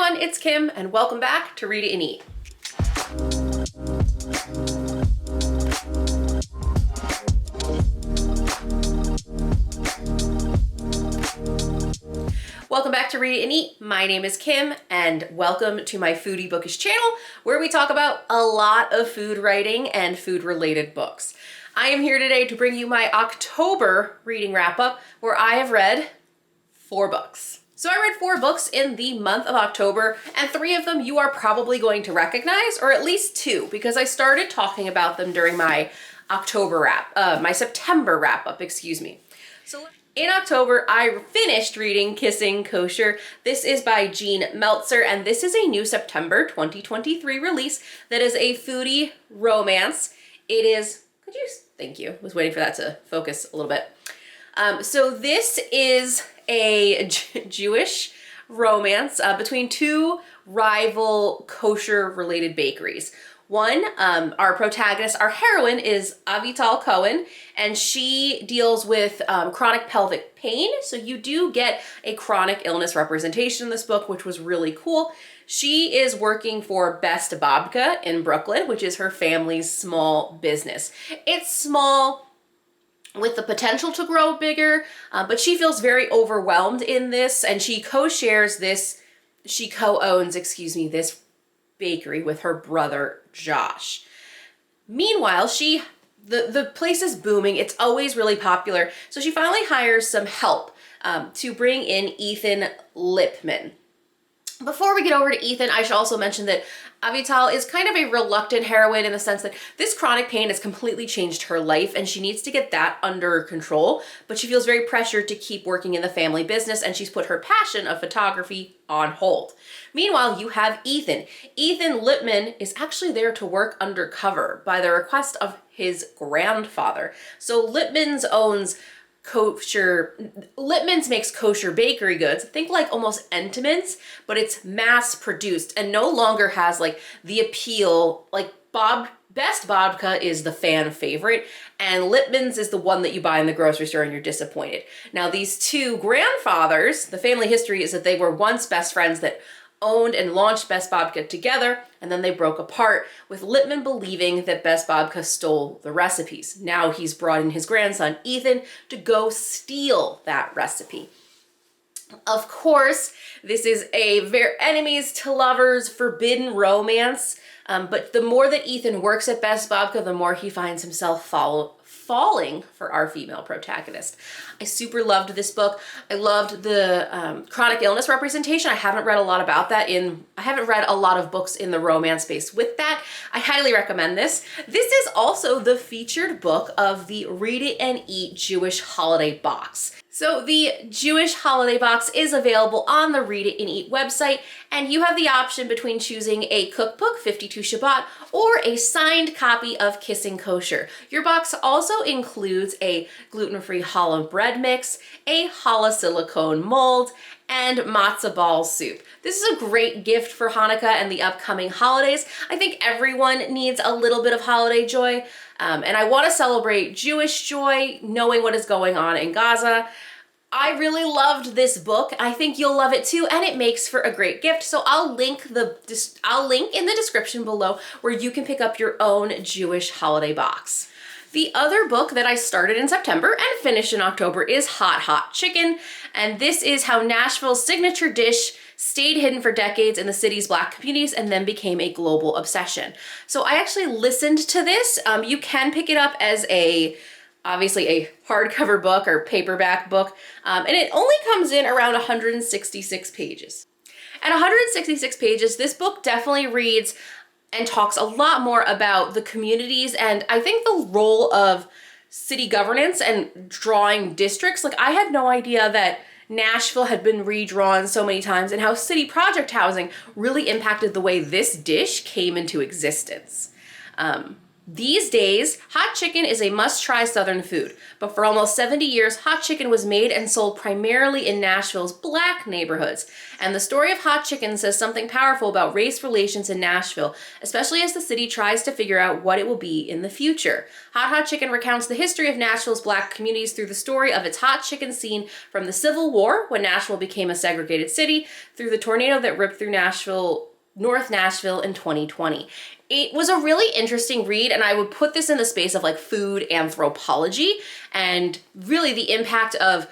everyone, it's Kim, and welcome back to Read It and Eat. Welcome back to Read It and Eat. My name is Kim, and welcome to my Foodie Bookish channel, where we talk about a lot of food writing and food-related books. I am here today to bring you my October reading wrap-up, where I have read 4 books. So I read 4 books in the month of October, and 3 of them you are probably going to recognize, or at least 2, because I started talking about them during my September wrap-up, excuse me. So in October, I finished reading Kissing Kosher. This is by Jean Meltzer, and this is a new September 2023 release that is a foodie romance. It is, thank you, was waiting for that to focus a little bit. So this is a Jewish romance between 2 rival kosher-related bakeries. One, our protagonist, our heroine, is Avital Cohen, and she deals with chronic pelvic pain. So you do get a chronic illness representation in this book, which was really cool. She is working for Best Babka in Brooklyn, which is her family's small business. It's small with the potential to grow bigger, but she feels very overwhelmed in this, and she co-owns this bakery with her brother Josh. Meanwhile, the place is booming. It's always really popular. So she finally hires some help to bring in Ethan Lipman. Before we get over to Ethan, I should also mention that Avital is kind of a reluctant heroine in the sense that this chronic pain has completely changed her life and she needs to get that under control, but she feels very pressured to keep working in the family business and she's put her passion of photography on hold. Meanwhile, you have Ethan. Ethan Lipman is actually there to work undercover by the request of his grandfather. So Lipman's makes kosher bakery goods. Think like almost Entenmann's, but it's mass produced and no longer has like the appeal. Like Best Babka is the fan favorite and Lipman's is the one that you buy in the grocery store and you're disappointed. Now these 2 grandfathers, the family history is that they were once best friends that owned and launched Best Babka together, and then they broke apart, with Lipman believing that Best Babka stole the recipes. Now he's brought in his grandson, Ethan, to go steal that recipe. Of course, this is a very enemies to lovers, forbidden romance, but the more that Ethan works at Best Babka, the more he finds himself falling for our female protagonist. I super loved this book. I loved the chronic illness representation. I haven't read a lot about that I haven't read a lot of books in the romance space with that. I highly recommend this. This is also the featured book of the Read It and Eat Jewish Holiday Box. So the Jewish Holiday Box is available on the Read It and Eat website, and you have the option between choosing a cookbook, 52 Shabbat, or a signed copy of Kissing Kosher. Your box also includes a gluten-free challah bread mix, a challah silicone mold, and matzah ball soup. This is a great gift for Hanukkah and the upcoming holidays. I think everyone needs a little bit of holiday joy, and I want to celebrate Jewish joy, knowing what is going on in Gaza. I really loved this book. I think you'll love it too, and it makes for a great gift. So I'll link in the description below where you can pick up your own Jewish holiday box. The other book that I started in September and finished in October is Hot Hot Chicken, and this is how Nashville's signature dish stayed hidden for decades in the city's Black communities and then became a global obsession. So I actually listened to this. You can pick it up as obviously a hardcover book or paperback book, and it only comes in around 166 pages. At 166 pages, this book definitely reads and talks a lot more about the communities and I think the role of city governance and drawing districts. Like I had no idea that Nashville had been redrawn so many times and how city project housing really impacted the way this dish came into existence. These days, hot chicken is a must-try Southern food, but for almost 70 years, hot chicken was made and sold primarily in Nashville's Black neighborhoods. And the story of hot chicken says something powerful about race relations in Nashville, especially as the city tries to figure out what it will be in the future. Hot Chicken recounts the history of Nashville's Black communities through the story of its hot chicken scene from the Civil War, when Nashville became a segregated city, through the tornado that ripped through North Nashville in 2020. It was a really interesting read, and I would put this in the space of like food anthropology and really the impact of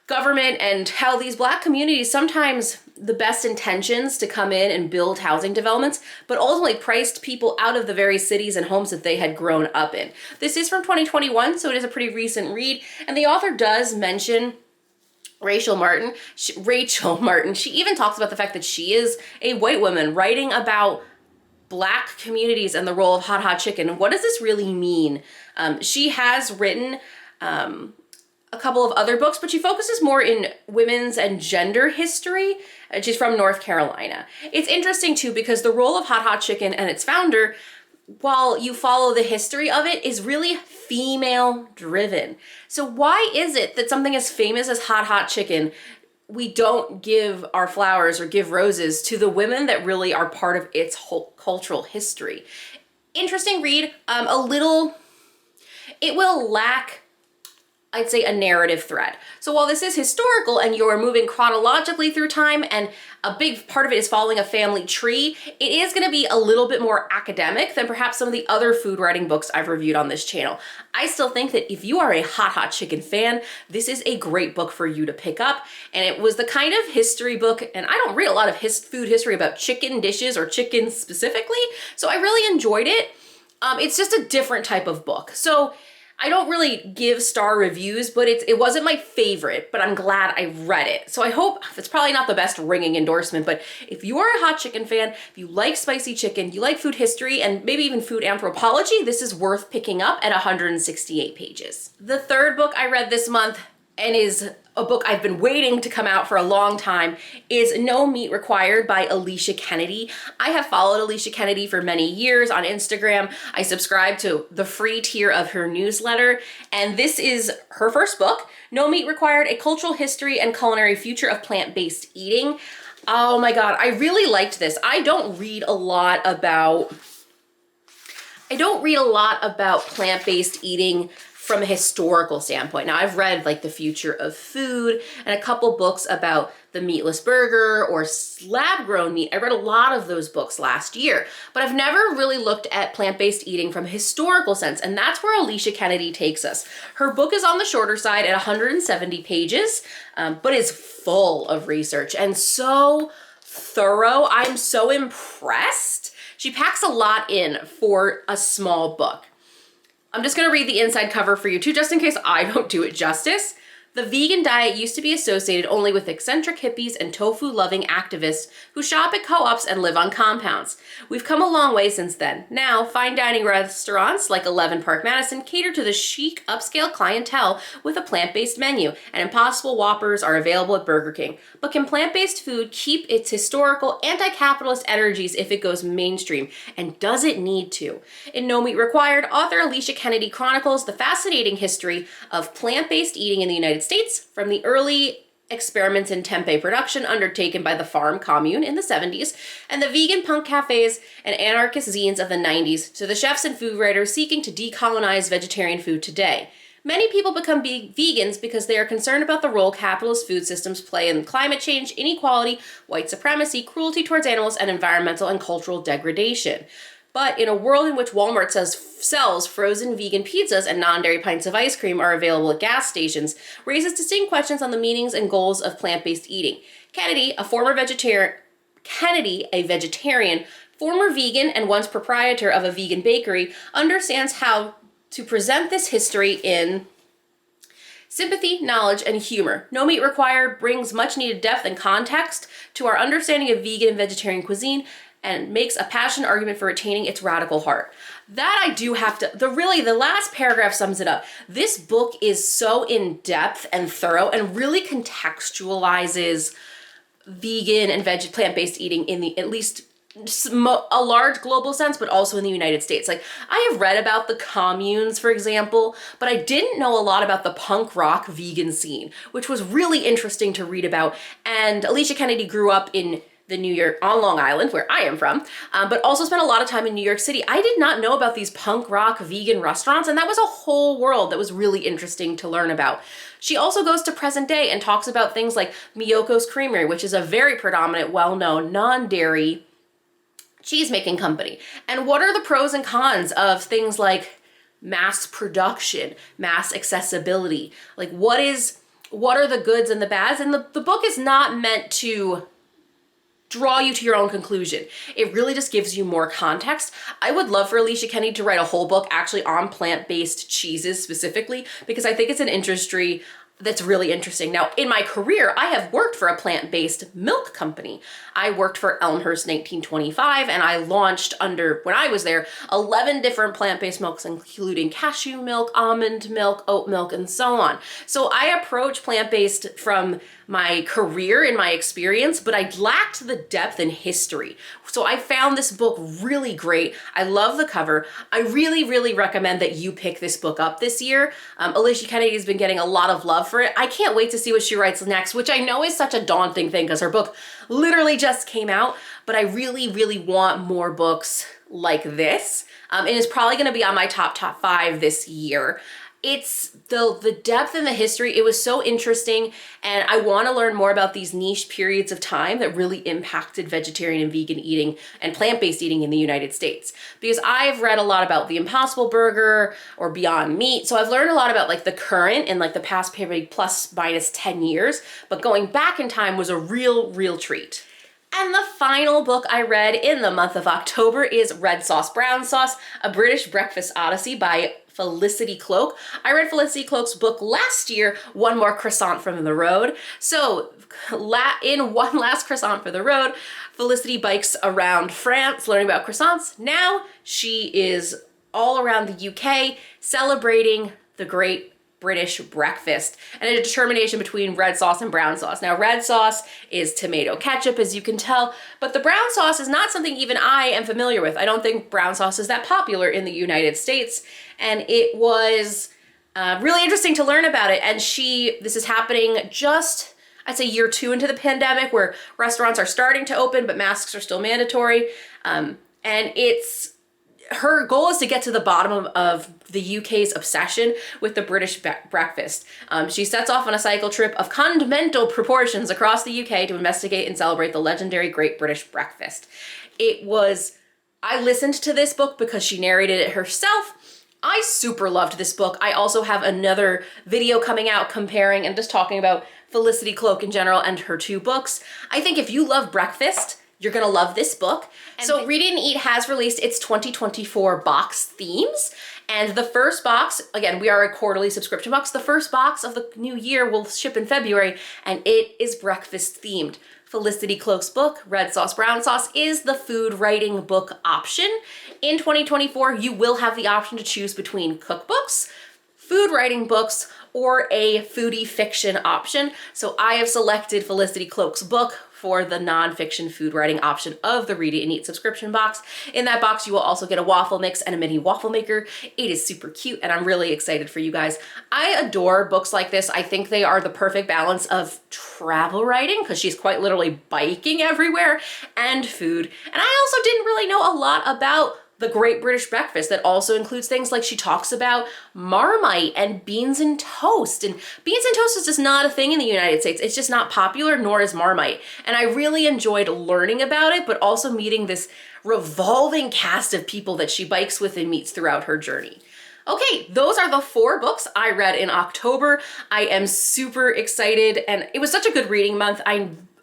government and how these Black communities, sometimes the best intentions to come in and build housing developments, but ultimately priced people out of the very cities and homes that they had grown up in. This is from 2021, so it is a pretty recent read, and the author does mention Rachel Martin. She even talks about the fact that she is a white woman writing about Black communities and the role of hot chicken. What does this really mean? She has written a couple of other books, but she focuses more in women's and gender history. She's from North Carolina. It's interesting too, because the role of hot chicken and its founder, while you follow the history of it, is really female driven. So why is it that something as famous as hot chicken, we don't give our flowers or give roses to the women that really are part of its whole cultural history? Interesting read. It will lack, I'd say, a narrative thread. So while this is historical and you're moving chronologically through time and a big part of it is following a family tree, it is going to be a little bit more academic than perhaps some of the other food writing books I've reviewed on this channel. I still think that if you are a hot chicken fan, this is a great book for you to pick up. And it was the kind of history book, and I don't read a lot of food history about chicken dishes or chicken specifically, so I really enjoyed it. It's just a different type of book. So I don't really give star reviews, but it wasn't my favorite, but I'm glad I read it. So I hope, it's probably not the best ringing endorsement, but if you are a hot chicken fan, if you like spicy chicken, you like food history, and maybe even food anthropology, this is worth picking up at 168 pages. The third book I read this month, and is a book I've been waiting to come out for a long time, is No Meat Required by Alicia Kennedy. I have followed Alicia Kennedy for many years on Instagram. I subscribe to the free tier of her newsletter, and this is her first book, No Meat Required, A Cultural History and Culinary Future of Plant-Based Eating. Oh my God, I really liked this. I don't read a lot about plant-based eating from a historical standpoint. Now, I've read like The Future of Food and a couple books about the meatless burger or lab-grown meat. I read a lot of those books last year, but I've never really looked at plant-based eating from a historical sense, and that's where Alicia Kennedy takes us. Her book is on the shorter side at 170 pages, but is full of research and so thorough. I'm so impressed. She packs a lot in for a small book. I'm just gonna read the inside cover for you too, just in case I don't do it justice. The vegan diet used to be associated only with eccentric hippies and tofu-loving activists who shop at co-ops and live on compounds. We've come a long way since then. Now, fine dining restaurants like 11 Park Madison cater to the chic, upscale clientele with a plant-based menu, and Impossible Whoppers are available at Burger King. But can plant-based food keep its historical, anti-capitalist energies if it goes mainstream? And does it need to? In No Meat Required, author Alicia Kennedy chronicles the fascinating history of plant-based eating in the United States, from the early experiments in tempeh production undertaken by the farm commune in the 70s, and the vegan punk cafes and anarchist zines of the 90s, to the chefs and food writers seeking to decolonize vegetarian food today. Many people become vegans because they are concerned about the role capitalist food systems play in climate change, inequality, white supremacy, cruelty towards animals, and environmental and cultural degradation. But in a world in which Walmart sells frozen vegan pizzas and non-dairy pints of ice cream are available at gas stations, raises distinct questions on the meanings and goals of plant-based eating. Kennedy, a vegetarian, former vegan, and once proprietor of a vegan bakery, understands how to present this history in sympathy, knowledge, and humor. No Meat Required brings much needed depth and context to our understanding of vegan and vegetarian cuisine, and makes a passionate argument for retaining its radical heart. That I do have to, the last paragraph sums it up. This book is so in-depth and thorough and really contextualizes vegan and plant-based eating in the, at least a large global sense, but also in the United States. Like, I have read about the communes, for example, but I didn't know a lot about the punk rock vegan scene, which was really interesting to read about. And Alicia Kennedy grew up in the New York, on Long Island, where I am from, but also spent a lot of time in New York City. I did not know about these punk rock vegan restaurants, and that was a whole world that was really interesting to learn about. She also goes to present day and talks about things like Miyoko's Creamery, which is a very predominant, well-known, non-dairy cheese-making company. And what are the pros and cons of things like mass production, mass accessibility? Like, what are the goods and the bads? And the book is not meant to draw you to your own conclusion. It really just gives you more context. I would love for Alicia Kennedy to write a whole book actually on plant-based cheeses specifically, because I think it's an industry that's really interesting. Now, in my career, I have worked for a plant-based milk company. I worked for Elmhurst 1925, and I launched when I was there, 11 different plant-based milks, including cashew milk, almond milk, oat milk, and so on. So I approach plant-based from my career and my experience, but I lacked the depth and history. So I found this book really great. I love the cover. I really, really recommend that you pick this book up this year. Alicia Kennedy has been getting a lot of love for it. I can't wait to see what she writes next, which I know is such a daunting thing because her book literally just came out, but I really, really want more books like this. And it's probably gonna be on my top 5 this year. It's the depth and the history. It was so interesting, and I want to learn more about these niche periods of time that really impacted vegetarian and vegan eating and plant-based eating in the United States. Because I've read a lot about the Impossible Burger or Beyond Meat, so I've learned a lot about like the current and like the past period plus minus 10 years, but going back in time was a real treat. And the final book I read in the month of October is Red Sauce, Brown Sauce, A British Breakfast Odyssey by Felicity Cloak. I read Felicity Cloak's book last year, One More Croissant from the Road. So in One Last Croissant for the Road, Felicity bikes around France learning about croissants. Now she is all around the UK celebrating the great British breakfast and a determination between red sauce and brown sauce. Now, red sauce is tomato ketchup, as you can tell, but the brown sauce is not something even I am familiar with. I don't think brown sauce is that popular in the United States, and it was really interesting to learn about it. And this is happening just, I'd say, year 2 into the pandemic, where restaurants are starting to open, but masks are still mandatory. And her goal is to get to the bottom of the UK's obsession with the British breakfast. She sets off on a cycle trip of continental proportions across the UK to investigate and celebrate the legendary Great British Breakfast. I listened to this book because she narrated it herself. I super loved this book. I also have another video coming out comparing and just talking about Felicity Cloak in general and her 2 books. I think if you love breakfast, you're gonna love this book. So Read It and Eat has released its 2024 box themes. And the first box, again, we are a quarterly subscription box. The first box of the new year will ship in February, and it is breakfast themed. Felicity Cloak's book, Red Sauce, Brown Sauce, is the food writing book option. In 2024, you will have the option to choose between cookbooks, food writing books, or a foodie fiction option. So I have selected Felicity Cloak's book for the nonfiction food writing option of the Read It and Eat subscription box. In that box, you will also get a waffle mix and a mini waffle maker. It is super cute, and I'm really excited for you guys. I adore books like this. I think they are the perfect balance of travel writing, because she's quite literally biking everywhere, and food. And I also didn't really know a lot about the Great British Breakfast that also includes things like she talks about Marmite and beans and toast. And beans and toast is just not a thing in the United States. It's just not popular, nor is Marmite. And I really enjoyed learning about it, but also meeting this revolving cast of people that she bikes with and meets throughout her journey. Okay, those are the 4 books I read in October. I am super excited, and it was such a good reading month.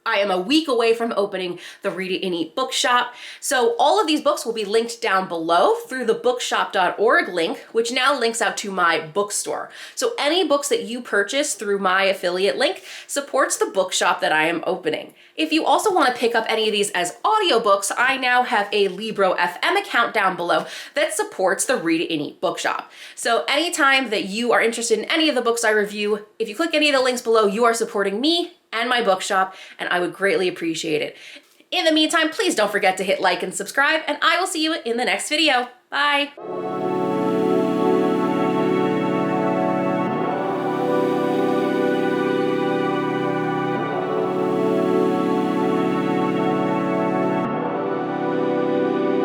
I am a week away from opening the Read It and Eat bookshop. So all of these books will be linked down below through the bookshop.org link, which now links out to my bookstore. So any books that you purchase through my affiliate link supports the bookshop that I am opening. If you also want to pick up any of these as audiobooks, I now have a Libro FM account down below that supports the Read It and Eat bookshop. So anytime that you are interested in any of the books I review, if you click any of the links below, you are supporting me and my bookshop, and I would greatly appreciate it. In the meantime, please don't forget to hit like and subscribe, and I will see you in the next video. Bye.